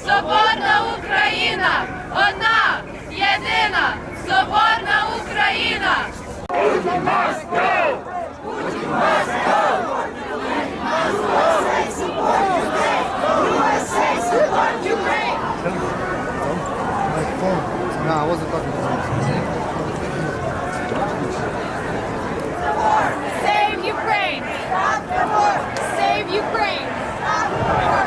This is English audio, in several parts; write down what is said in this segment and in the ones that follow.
Свободна Україна! Одна, єдина, соборна Україна! Putin must go! Putin must go! USA support Ukraine! USA support Ukraine! No, I wasn't talking about Save Ukraine! Stop the war! Save Ukraine! Stop the war!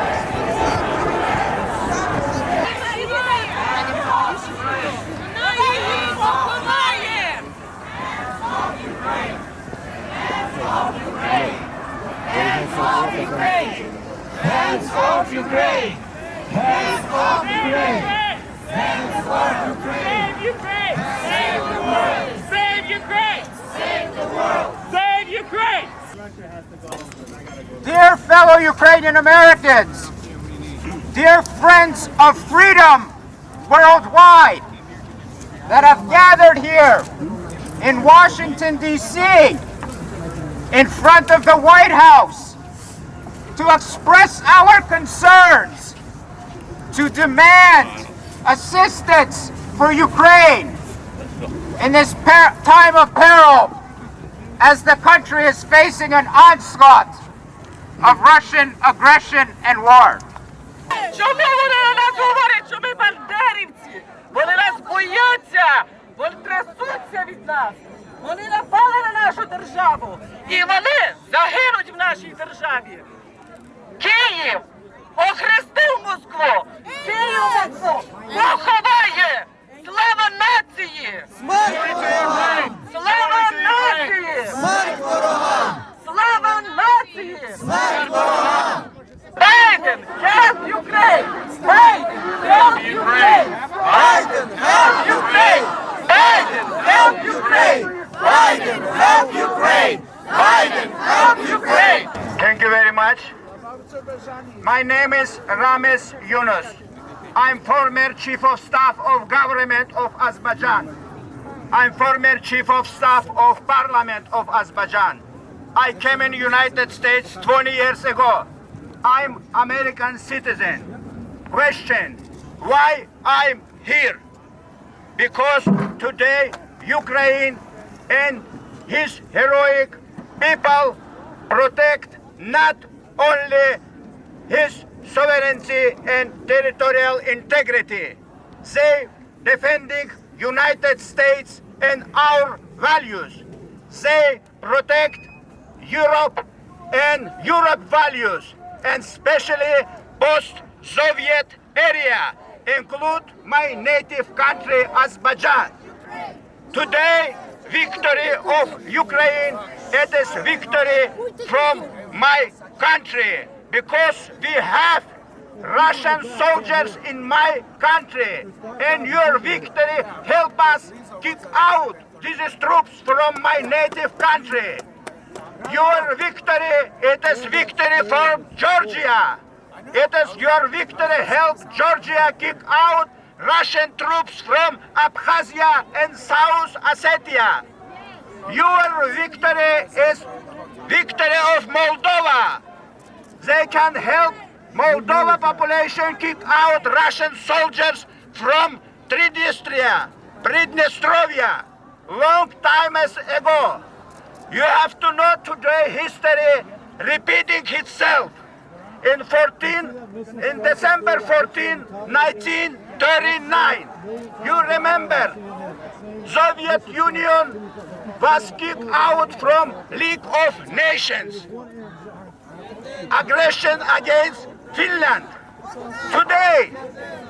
Hands off Ukraine! Hands off Ukraine! Hands off Ukraine! Save Ukraine! Save the world! Save Ukraine! Save the world! Save Ukraine! Dear fellow Ukrainian Americans, dear friends of freedom worldwide that have gathered here in Washington, D.C., in front of the White House, to express our concerns, to demand assistance for Ukraine in this time of peril as the country is facing an onslaught of Russian aggression and war. Чому вони на нас говорять, що ми бандерівці? Вони нас бояться, вони трясуться від нас. Вони напали на нашу державу і вони загинуть в нашій державі. Київ охрестив Москву! Київ Москву поховає! Слава нації! Слава нації! Смерть ворогам! Слава нації! Смерть ворогам! Biden, help Ukraine! Biden, help Ukraine! Biden, help Ukraine! Biden, help Ukraine! Biden, help Ukraine! Biden, help Ukraine! Thank you very much. My name is Rames Yunus. I'm former Chief of Staff of Government of Azerbaijan. I'm former Chief of Staff of Parliament of Azerbaijan. I came in the United States 20 years ago. I'm American citizen. Question, why I'm here? Because today Ukraine and his heroic people protect not only his sovereignty and territorial integrity. They defending United States and our values. They protect Europe and Europe values, and especially post-Soviet area, include my native country, Azerbaijan. Today, victory of Ukraine, it is victory from my country, because we have Russian soldiers in my country, and your victory help us kick out these troops from my native country. Your victory, it is victory for Georgia. It is your victory help Georgia kick out Russian troops from Abkhazia and South Ossetia. Your victory is victory of Moldova. They can help Moldova population kick out Russian soldiers from Pridnestrovia, long time ago. You have to know today history repeating itself. In December 14, 1939, you remember, Soviet Union was kicked out from League of Nations. Aggression against Finland. Today,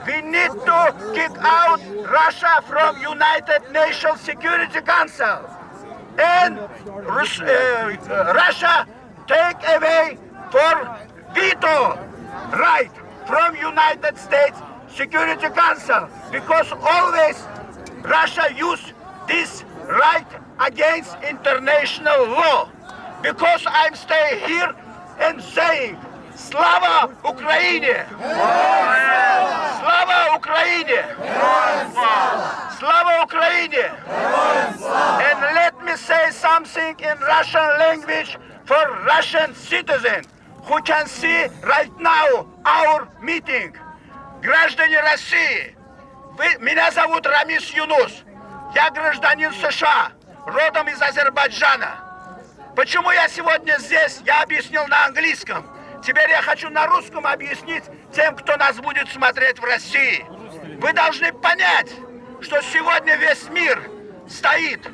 we need to kick out Russia from United Nations Security Council. And Russia take away for veto right from United States Security Council, because always Russia use this right against international law. Because I'm staying here and saying, Slava Ukraini! Slava Ukraini! Slava Ukraini! And let me say something in Russian language for Russian citizens who can see right now our meeting. граждане России, меня зовут Рамис Юнус. Я гражданин США, родом из Азербайджана. Почему я сегодня здесь, я объяснил на английском. Теперь я хочу на русском объяснить тем, кто нас будет смотреть в России. Вы должны понять, что сегодня весь мир стоит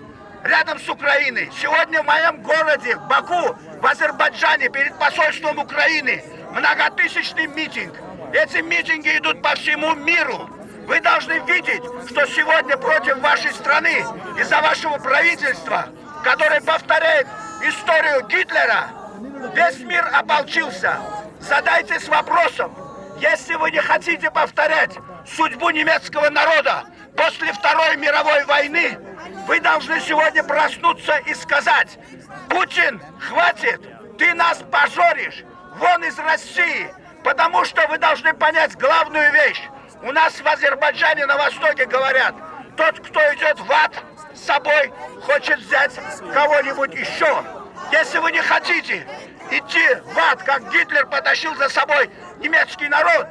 рядом с Украиной. Сегодня в моем городе, Баку, в Азербайджане, перед посольством Украины, многотысячный митинг. Эти митинги идут по всему миру. Вы должны видеть, что сегодня против вашей страны, из-за вашего правительства, которое повторяет историю Гитлера, весь мир ополчился. Задайтесь вопросом, если вы не хотите повторять судьбу немецкого народа после Второй мировой войны, вы должны сегодня проснуться и сказать: Путин, хватит, ты нас позоришь, вон из России, потому что вы должны понять главную вещь. У нас в Азербайджане на востоке говорят: тот, кто идет в ад, с собой хочет взять кого-нибудь еще. Если вы не хотите идти в ад, как Гитлер потащил за собой немецкий народ,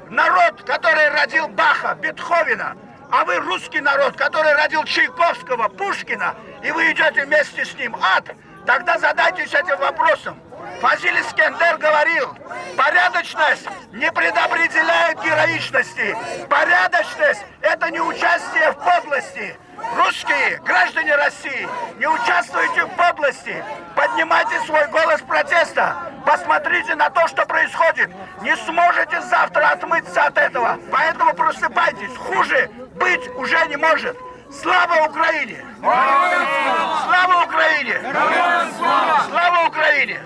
народ, который родил Баха, Бетховена, а вы русский народ, который родил Чайковского, Пушкина, и вы идете вместе с ним в ад, тогда задайтесь этим вопросом. Фазиль Искендер говорил: порядочность не предопределяет героичности. Порядочность – это не участие в подлости. Русские, граждане России, не участвуйте в подлости. Поднимайте свой голос протеста. Посмотрите на то, что происходит. Не сможете завтра отмыться от этого. Поэтому просыпайтесь. Хуже быть уже не может. Слава Украине! Слава Украине! Слава Украине!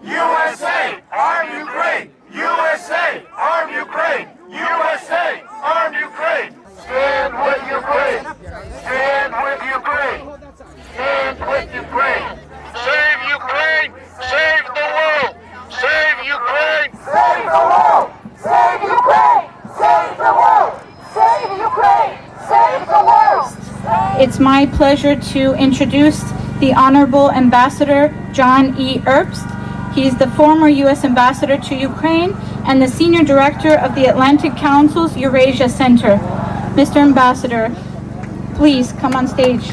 USA, arm Ukraine! USA, arm Ukraine! USA, arm Ukraine! Stand with Ukraine! Stand with Ukraine! Stand with Ukraine! Save Ukraine! Save the world! Save Ukraine! Save the world! Save Ukraine! Save the world! Save Ukraine! Save the world! It's my pleasure to introduce the Honorable Ambassador John E. Erbst. He's the former U.S. Ambassador to Ukraine and the Senior Director of the Atlantic Council's Eurasia Center. Mr. Ambassador, please come on stage.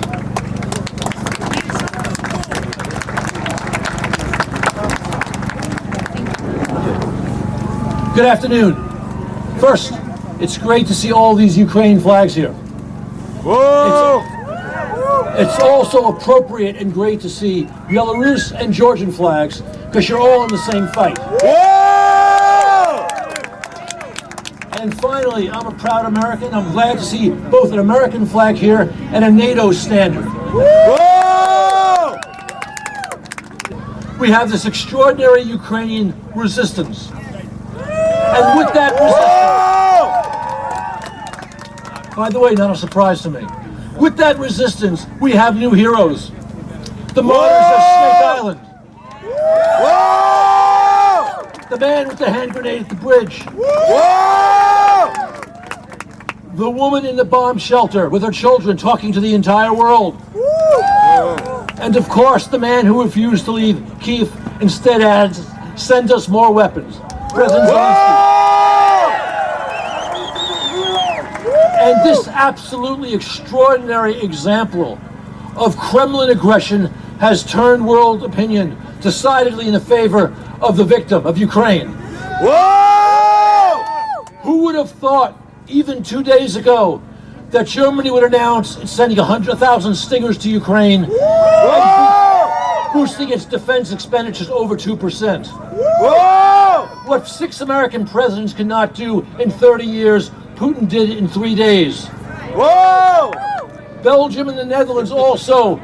Good afternoon. First, it's great to see all these Ukraine flags here. It's also appropriate and great to see Belarus and Georgian flags because you're all in the same fight. And finally, I'm a proud American. I'm glad to see both an American flag here and a NATO standard. We have this extraordinary Ukrainian resistance. And with that resistance, by the way, not a surprise to me. With that resistance, we have new heroes. The martyrs of Snake Island. The man with the hand grenade at the bridge. The woman in the bomb shelter with her children talking to the entire world. And of course, the man who refused to leave Kyiv instead adds, send us more weapons. President Zelensky. And this absolutely extraordinary example of Kremlin aggression has turned world opinion decidedly in the favor of the victim of Ukraine. Who would have thought, even 2 days ago, that Germany would announce it's sending 100,000 Stingers to Ukraine, boosting its defense expenditures over 2%. What 6 American presidents cannot do in 30 years, Putin did it in 3 days. Belgium and the Netherlands also,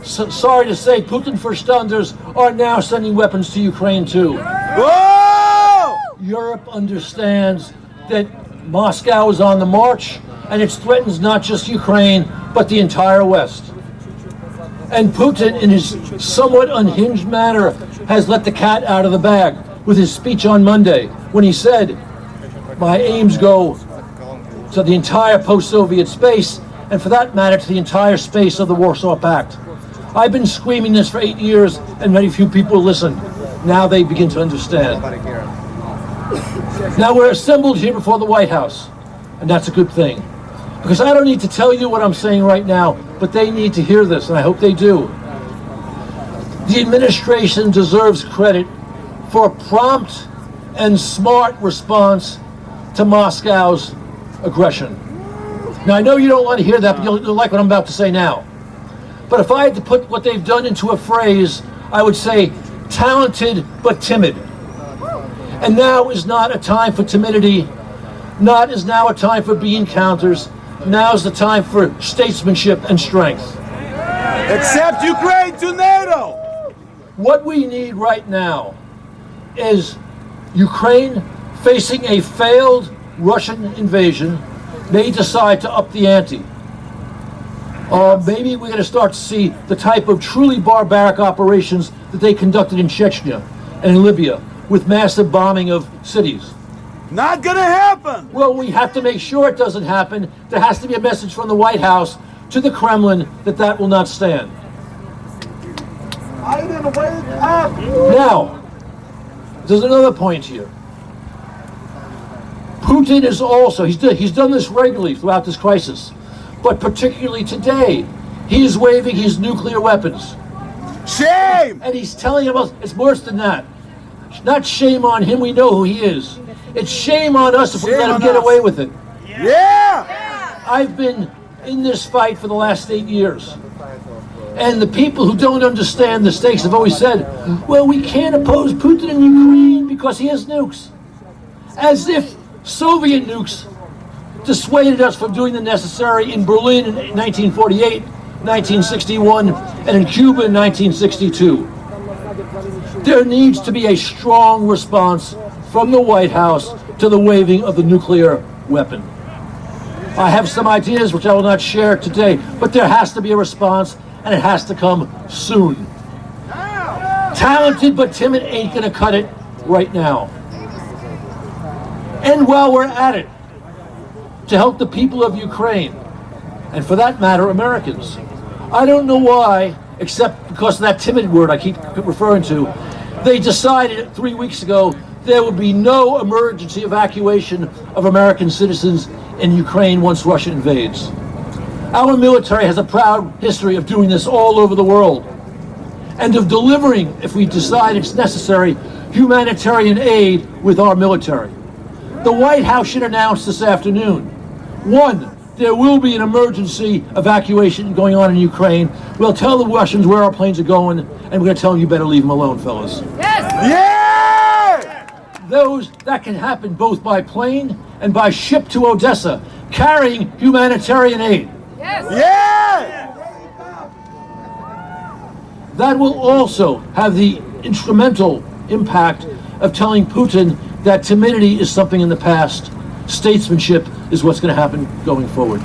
sorry to say, Putin Verstanders are now sending weapons to Ukraine too. Europe understands that Moscow is on the march and it threatens not just Ukraine, but the entire West. And Putin, in his somewhat unhinged manner, has let the cat out of the bag with his speech on Monday when he said, my aims go to the entire post-Soviet space, and for that matter, to the entire space of the Warsaw Pact. I've been screaming this for 8 years, and very few people listen. Now they begin to understand. Now we're assembled here before the White House, and that's a good thing. Because I don't need to tell you what I'm saying right now, but they need to hear this, and I hope they do. The administration deserves credit for a prompt and smart response to Moscow's aggression. Now I know you don't want to hear that, but you'll like what I'm about to say now. But if I had to put what they've done into a phrase, I would say talented but timid. And now is not a time for timidity. Not is now a time for bean counters. Now is the time for statesmanship and strength. Accept Ukraine to NATO! What we need right now is Ukraine facing a failed Russian invasion may decide to up the ante. Maybe we're going to start to see the type of truly barbaric operations that they conducted in Chechnya and in Libya with massive bombing of cities. Not gonna happen! Well, we have to make sure it doesn't happen. There has to be a message from the White House to the Kremlin that that will not stand. Biden, wake up! Now, there's another point here. Putin is also, he's done this regularly throughout this crisis, but particularly today, he is waving his nuclear weapons. Shame! And he's telling us, it's worse than that. Not shame on him, we know who he is. It's shame on us if we let him get away with it. Yeah! I've been in this fight for the last 8 years. And the people who don't understand the stakes have always said, well, we can't oppose Putin in Ukraine because he has nukes. As if Soviet nukes dissuaded us from doing the necessary in Berlin in 1948, 1961, and in Cuba in 1962. There needs to be a strong response from the White House to the waving of the nuclear weapon. I have some ideas which I will not share today, but there has to be a response, and it has to come soon. Talented but timid ain't gonna cut it right now. And while we're at it, to help the people of Ukraine, and for that matter, Americans, I don't know why, except because of that timid word I keep referring to, they decided 3 weeks ago there would be no emergency evacuation of American citizens in Ukraine once Russia invades. Our military has a proud history of doing this all over the world, and of delivering, if we decide it's necessary, humanitarian aid with our military. The White House should announce this afternoon, 1, there will be an emergency evacuation going on in Ukraine. We'll tell the Russians where our planes are going, and we're going to tell them you better leave them alone, fellas. Yeah! Those that can happen both by plane and by ship to Odessa, carrying humanitarian aid. Yeah! That will also have the instrumental impact of telling Putin that timidity is something in the past. Statesmanship is what's going to happen going forward.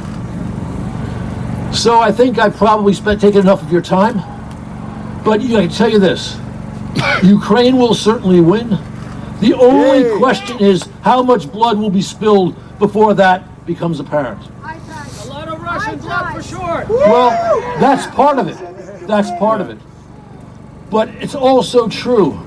So I think I've probably taken enough of your time, but I can tell you this, Ukraine will certainly win. The only question is how much blood will be spilled before that becomes apparent. A lot of Russian blood for sure. Well, that's part of it. That's part of it. But it's also true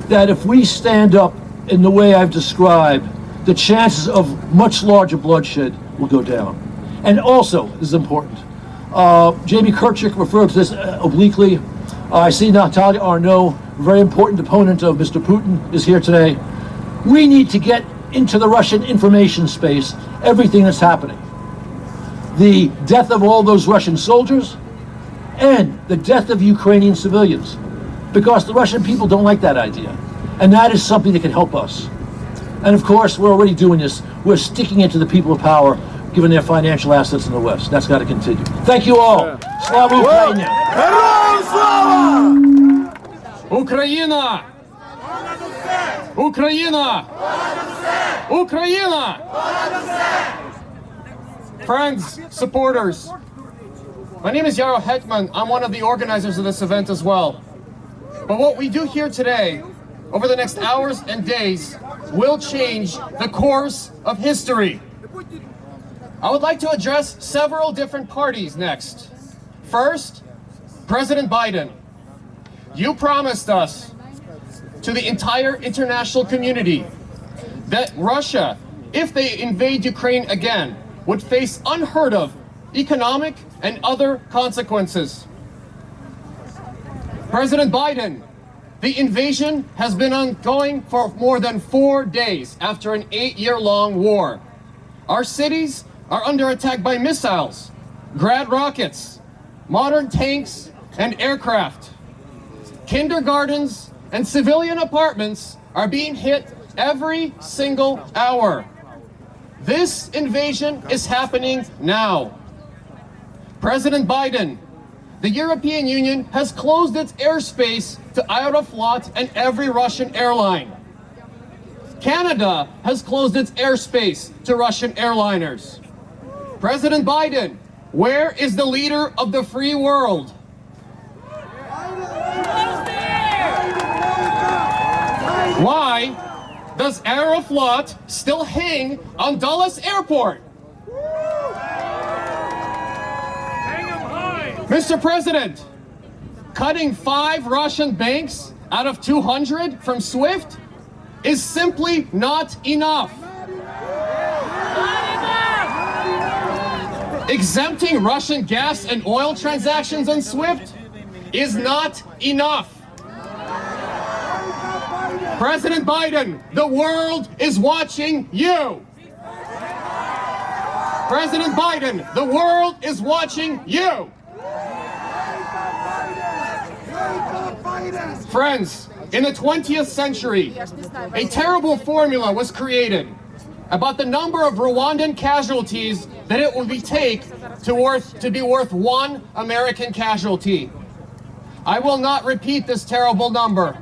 that if we stand up in the way I've described, the chances of much larger bloodshed will go down. And also, this is important, Jamie Kirchhoff referred to this obliquely. I see Natalia Arnaud, a very important opponent of Mr. Putin, is here today. We need to get into the Russian information space everything that's happening. The death of all those Russian soldiers and the death of Ukrainian civilians, because the Russian people don't like that idea. And that is something that can help us. And of course, we're already doing this. We're sticking it to the people of power, given their financial assets in the West. That's got to continue. Thank you all. Slava Ukraini! Героям слава! Україна! Україна! Україна! Friends, supporters, my name is Yaro Hetman. I'm one of the organizers of this event as well. But what we do here today, over the next hours and days, will change the course of history. I would like to address several different parties next. First, President Biden. You promised us to the entire international community that Russia, if they invade Ukraine again, would face unheard of economic and other consequences. President Biden, the invasion has been ongoing for more than 4 days after an 8-year-long war. Our cities are under attack by missiles, Grad rockets, modern tanks and aircraft. Kindergartens and civilian apartments are being hit every single hour. This invasion is happening now. President Biden, the European Union has closed its airspace to Aeroflot and every Russian airline. Canada has closed its airspace to Russian airliners. President Biden, where is the leader of the free world? Why does Aeroflot still hang on Dulles Airport? Mr. President, cutting 5 Russian banks out of 200 from SWIFT is simply not enough. Exempting Russian gas and oil transactions on SWIFT is not enough. President Biden, the world is watching you. President Biden, the world is watching you. Friends, in the 20th century, a terrible formula was created about the number of Rwandan casualties that it would take to be worth 1 American casualty. I will not repeat this terrible number.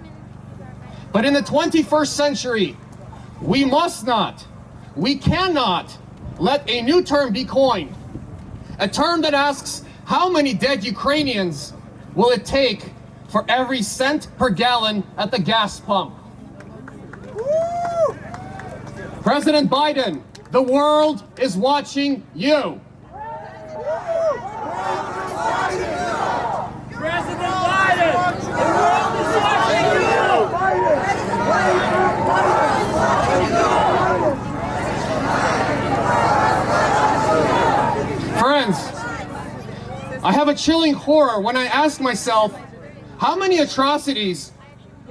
But in the 21st century, we must not, we cannot let a new term be coined. A term that asks, how many dead Ukrainians will it take for every cent per gallon at the gas pump? President Biden, the world is watching you. President Biden, the world is watching you. Friends, I have a chilling horror when I ask myself, how many atrocities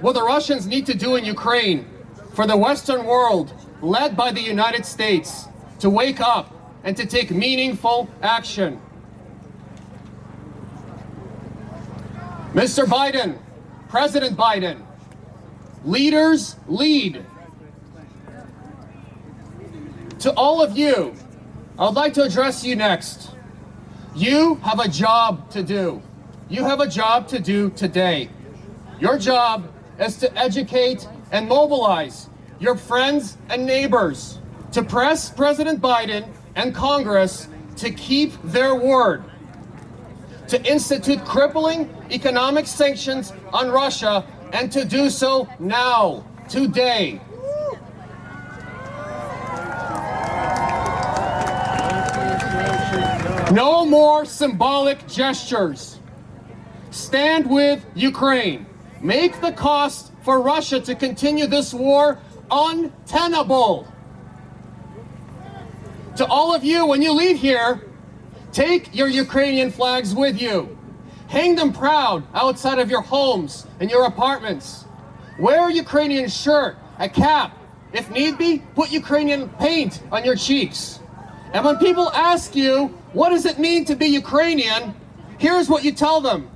will the Russians need to do in Ukraine for the Western world, led by the United States, to wake up and to take meaningful action? Mr. Biden, President Biden, leaders lead. To all of you, I would like to address you next. You have a job to do. You have a job to do today. Your job is to educate and mobilize your friends and neighbors to press President Biden and Congress to keep their word, to institute crippling economic sanctions on Russia, and to do so now, today. No more symbolic gestures. Stand with Ukraine. Make the cost for Russia to continue this war untenable. To all of you, when you leave here, take your Ukrainian flags with you. Hang them proud outside of your homes and your apartments. Wear a Ukrainian shirt, a cap. If need be, put Ukrainian paint on your cheeks. And when people ask you, what does it mean to be Ukrainian? Here's what you tell them.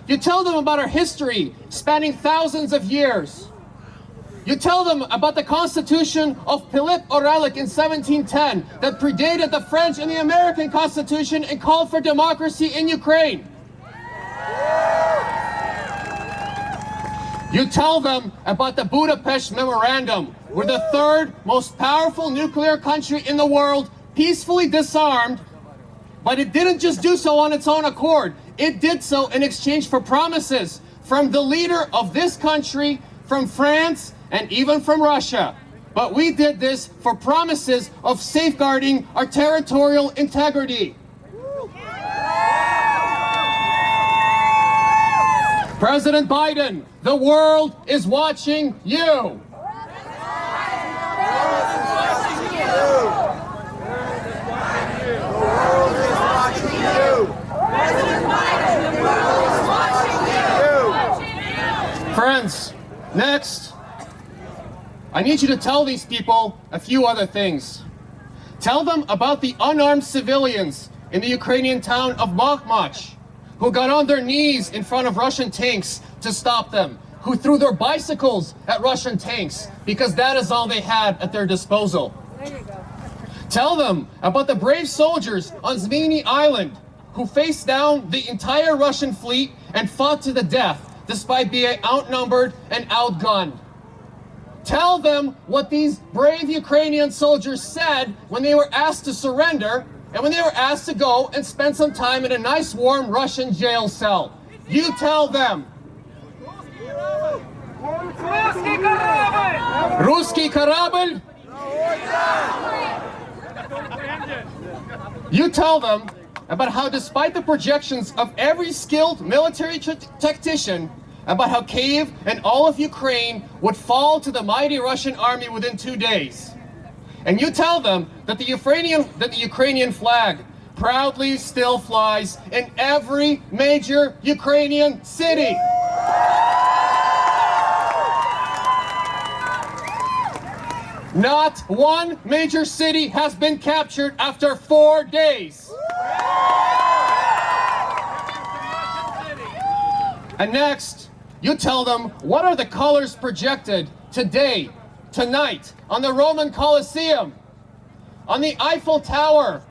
You tell them about our history spanning thousands of years. You tell them about the Constitution of Philippe Orlik in 1710 that predated the French and the American Constitution and called for democracy in Ukraine. You tell them about the Budapest Memorandum, where the third most powerful nuclear country in the world peacefully disarmed, but it didn't just do so on its own accord. It did so in exchange for promises from the leader of this country, from France, and even from Russia. But we did this for promises of safeguarding our territorial integrity. President Biden, the world is watching you. Friends, next, I need you to tell these people a few other things. Tell them about the unarmed civilians in the Ukrainian town of Bakhmut, who got on their knees in front of Russian tanks to stop them, who threw their bicycles at Russian tanks because that is all they had at their disposal. Tell them about the brave soldiers on Zmyny Island who faced down the entire Russian fleet and fought to the death despite being outnumbered and outgunned. Tell them what these brave Ukrainian soldiers said when they were asked to surrender and when they were asked to go and spend some time in a nice warm Russian jail cell. You tell them. Ruski kорабль. You tell them about how, despite the projections of every skilled military tactician, about how Kyiv and all of Ukraine would fall to the mighty Russian army within 2 days. And you tell them that the Ukrainian flag proudly still flies in every major Ukrainian city. Not one major city has been captured after 4 days. And next, you tell them what are the colors projected today, tonight, on the Roman Colosseum, on the Eiffel Tower,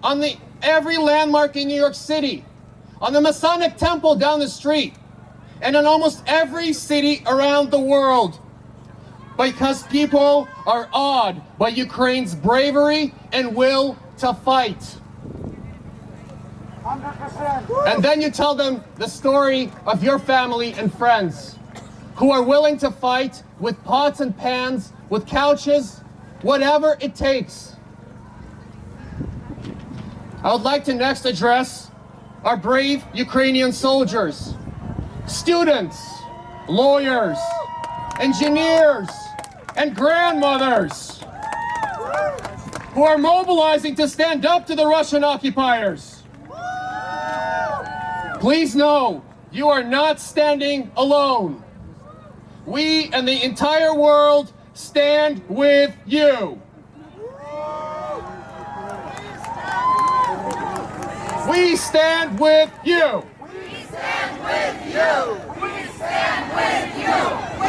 on every landmark in New York City, on the Masonic Temple down the street, and in almost every city around the world. Because people are awed by Ukraine's bravery and will to fight. 100%. And then you tell them the story of your family and friends who are willing to fight with pots and pans, with couches, whatever it takes. I would like to next address our brave Ukrainian soldiers, students, lawyers, engineers, and grandmothers who are mobilizing to stand up to the Russian occupiers. Please know, you are not standing alone. We and the entire world stand with you. We stand with you. We stand with you. We stand with you.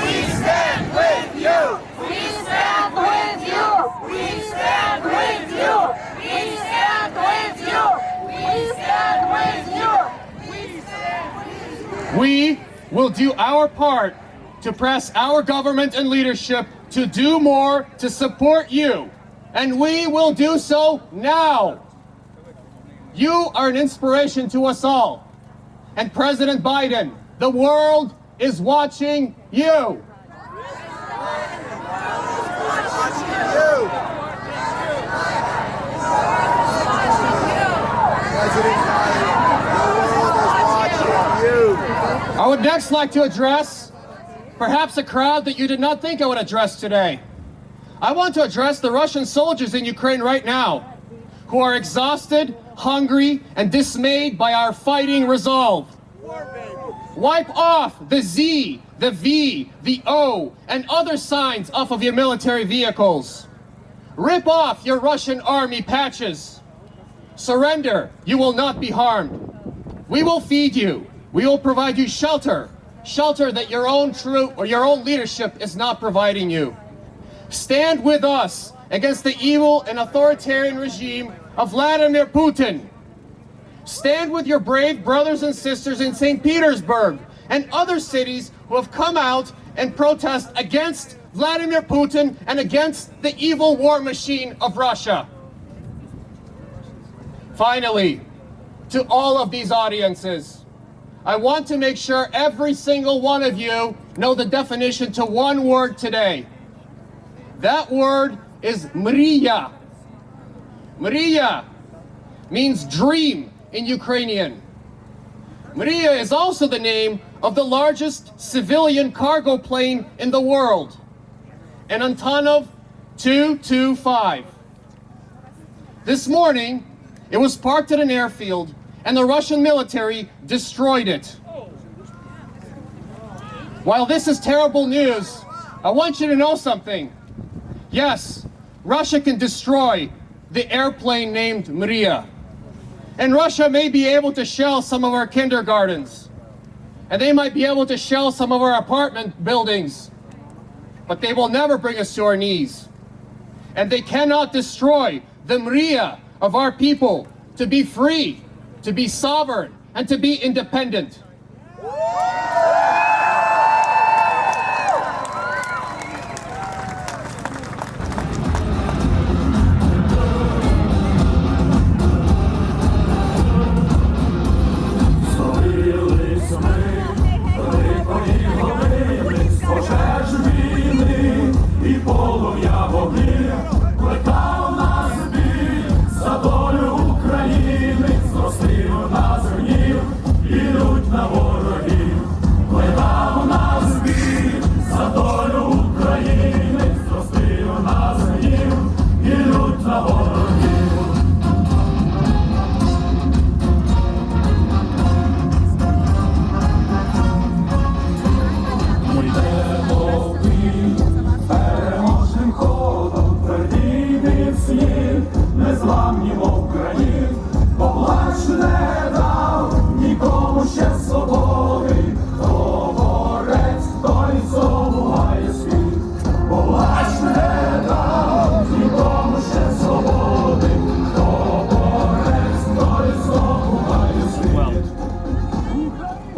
We stand with you. We stand with you. We stand with you. We stand with you. We stand with you. We stand with you. We will do our part to press our government and leadership to do more to support you. And we will do so now. You are an inspiration to us all. And President Biden, the world is watching you. I would next like to address perhaps a crowd that you did not think I would address today. I want to address the Russian soldiers in Ukraine right now who are exhausted, hungry, and dismayed by our fighting resolve. Wipe off the Z, the V, the O, and other signs off of your military vehicles. Rip off your Russian army patches. Surrender, you will not be harmed. We will feed you. We will provide you shelter. Shelter that your own troop or your own leadership is not providing you. Stand with us against the evil and authoritarian regime of Vladimir Putin. Stand with your brave brothers and sisters in St. Petersburg and other cities who have come out and protest against Vladimir Putin and against the evil war machine of Russia. Finally, to all of these audiences, I want to make sure every single one of you know the definition to one word today. That word is mriya. Mriya means dream in Ukrainian. Mriya is also the name of the largest civilian cargo plane in the world, an Antonov 225. This morning, it was parked at an airfield and the Russian military destroyed it. While this is terrible news, I want you to know something. Yes, Russia can destroy the airplane named Mriya. And Russia may be able to shell some of our kindergartens. And they might be able to shell some of our apartment buildings. But they will never bring us to our knees. And they cannot destroy the Mriya of our people to be free, to be sovereign, and to be independent.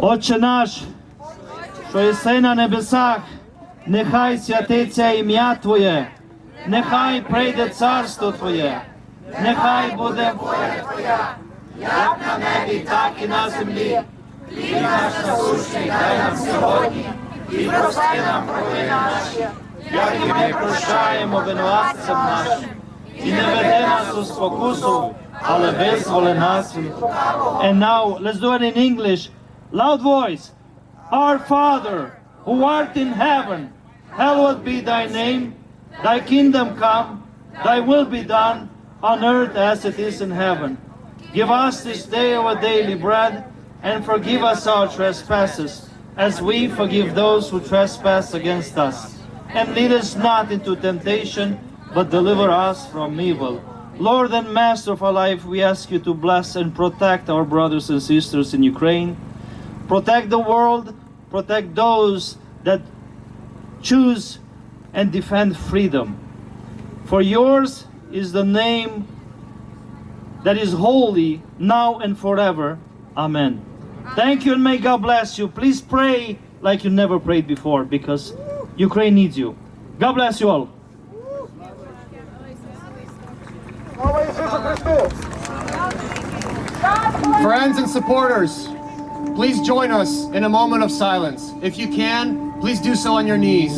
Отче наш, що єси на небесах, нехай святиться ім'я Твоє, нехай прийде царство Твоє, нехай буде воля Твоя, як на небі, так і на землі. Хліб наш насущний дай нам сьогодні, і прости нам провини наші, як і ми прощаємо винуватцям нашим. І не веди нас у спокусу, але визволи нас від лукавого. And now, let's do it in English. Loud voice. Our Father, who art in heaven, hallowed be thy name. Thy kingdom come, thy will be done, on earth as it is in heaven. Give us this day our daily bread, and forgive us our trespasses, as we forgive those who trespass against us. And lead us not into temptation, but deliver us from evil. Lord and Master of our life, we ask you to bless and protect our brothers and sisters in Ukraine. Protect the world, protect those that choose and defend freedom. For yours is the name that is holy, now and forever. Amen. Thank you and may God bless you. Please pray like you never prayed before, because Ukraine needs you. God bless you all. Friends and supporters, please join us in a moment of silence. If you can, please do so on your knees.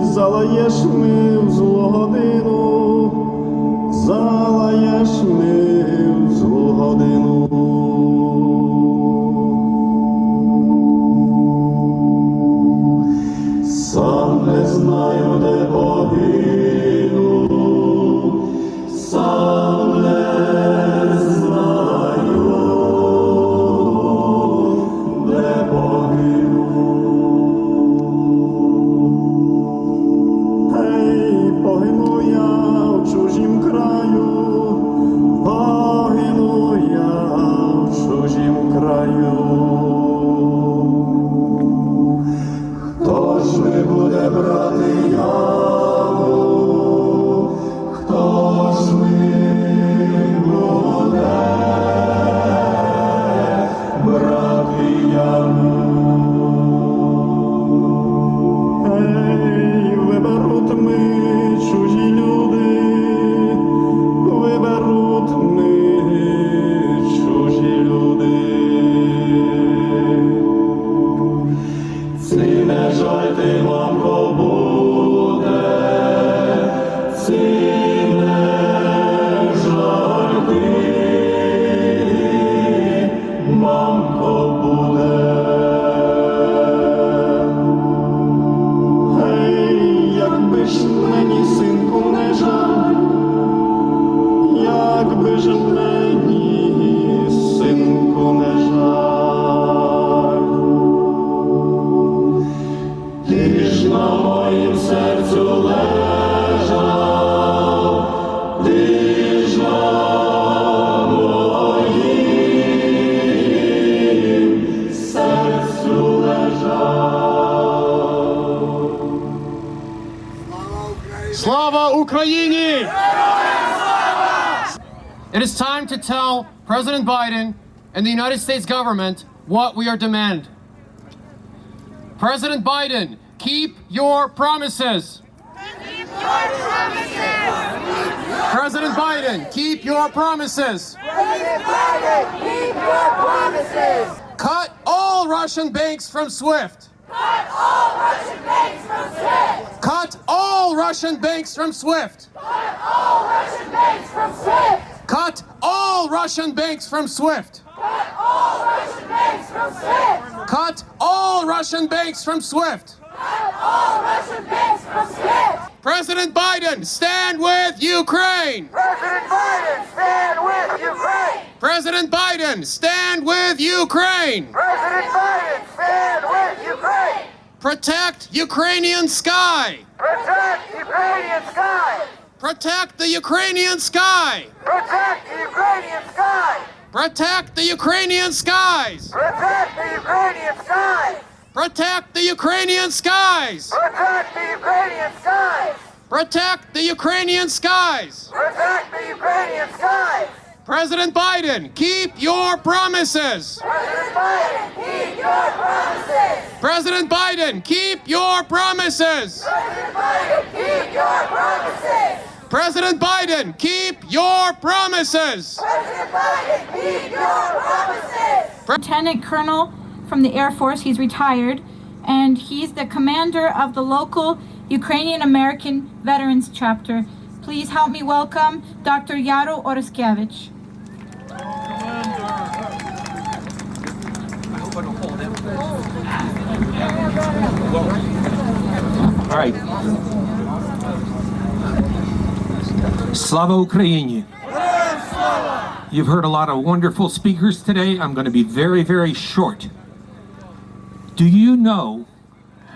Залаєш ми в злу годину, Україні! It is time to tell President Biden and the United States government what we are demanding. President Biden, keep your promises. President Biden, keep your promises. President Biden, keep your promises. Cut all Russian banks from SWIFT. Cut all Russian banks from SWIFT. Cut all Russian banks from SWIFT. Cut all Russian banks from SWIFT. Cut all Russian banks from SWIFT. Cut all Russian banks from SWIFT. Cut all Russian banks from SWIFT. Cut all Russian banks from SWIFT. President Biden, stand with Ukraine. President Biden, stand with Ukraine. President Biden, stand with Ukraine. President Biden, stand with Ukraine. Protect Ukrainian sky. Protect Ukrainian sky. Protect the Ukrainian sky. Protect the Ukrainian sky. Protect the Ukrainian skies. Protect the Ukrainian sky. Protect the Ukrainian skies. Protect the Ukrainian sky. Protect the Ukrainian skies. Protect the Ukrainian sky. President Biden, keep your promises. President Biden, keep your promises. President Biden, keep your promises. President Biden, keep your promises. President Biden, keep your promises. President Biden, keep your promises. Lieutenant Colonel from the Air Force, he's retired, and he's the commander of the local Ukrainian American Veterans Chapter. Please help me welcome Dr. Yaro Oreskevich. All right. Slava Ukraini. You've heard a lot of wonderful speakers today. I'm going to be very, very short. Do you know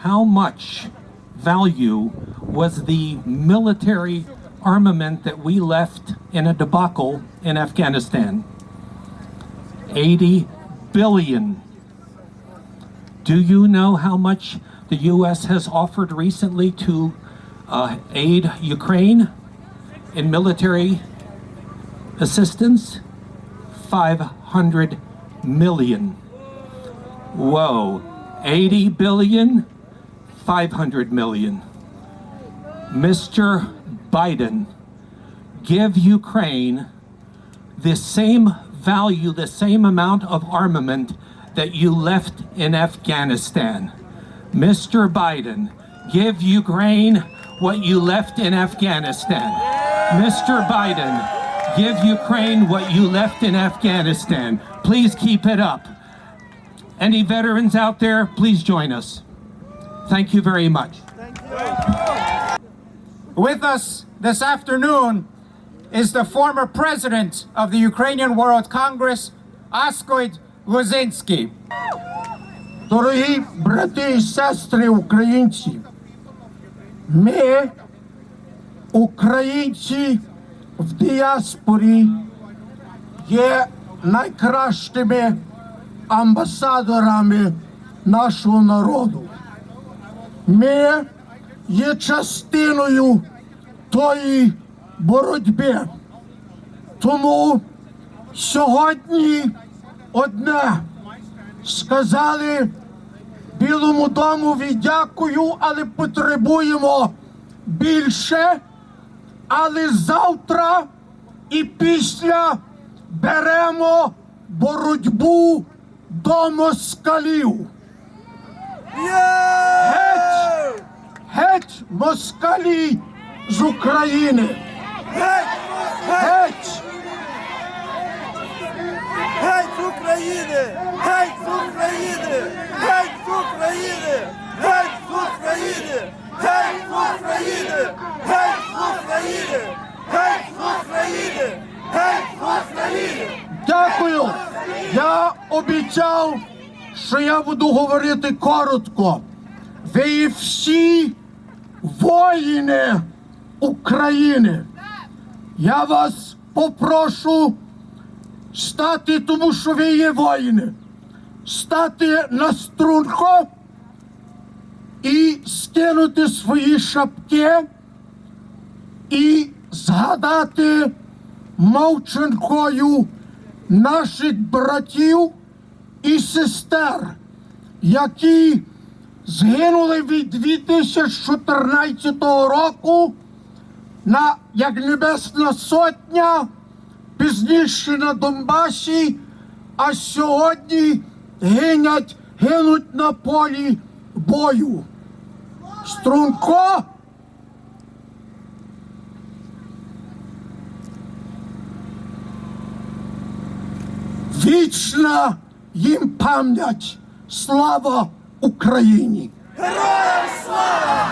how much value was the military armament that we left in a debacle in Afghanistan? 80 billion. Do you know how much the U.S. has offered recently to aid Ukraine in military assistance? 500 million. Whoa. 80 billion, 500 million. Mr. Biden, give Ukraine the same value, the same amount of armament that you left in Afghanistan. Mr. Biden, give Ukraine what you left in Afghanistan. Mr. Biden, give Ukraine what you left in Afghanistan. Please keep it up. Any veterans out there, please join us. Thank you very much. With us this afternoon is the former president of the Ukrainian World Congress, Askoid Lozensky. Дорогі брати і сестри українці, ми, українці в діаспорі, є найкращими амбасадорами нашого народу. Ми є частиною тої боротьби. Тому сьогодні одне сказали Білому домові дякую, але потребуємо більше. Але завтра і після беремо боротьбу до москалів. Геть! Геть москалі з України! Геть! Геть! Геть з України! Геть з України! Геть з України! Геть з України! Геть з України! Геть з України! Геть з України! Геть з України! Дякую! Я обіцяв, що я буду говорити коротко. Ви всі воїни України. Я вас попрошу стати, тому що ви є воїни, стати на струнку і скинути свої шапки і згадати мовчанкою наших братів і сестер, які згинули від 2014 року як Небесна Сотня, пізніше на Донбасі, а сьогодні гинуть на полі бою. Струнко вічна їм пам'ять. Слава Україні! Героям слава!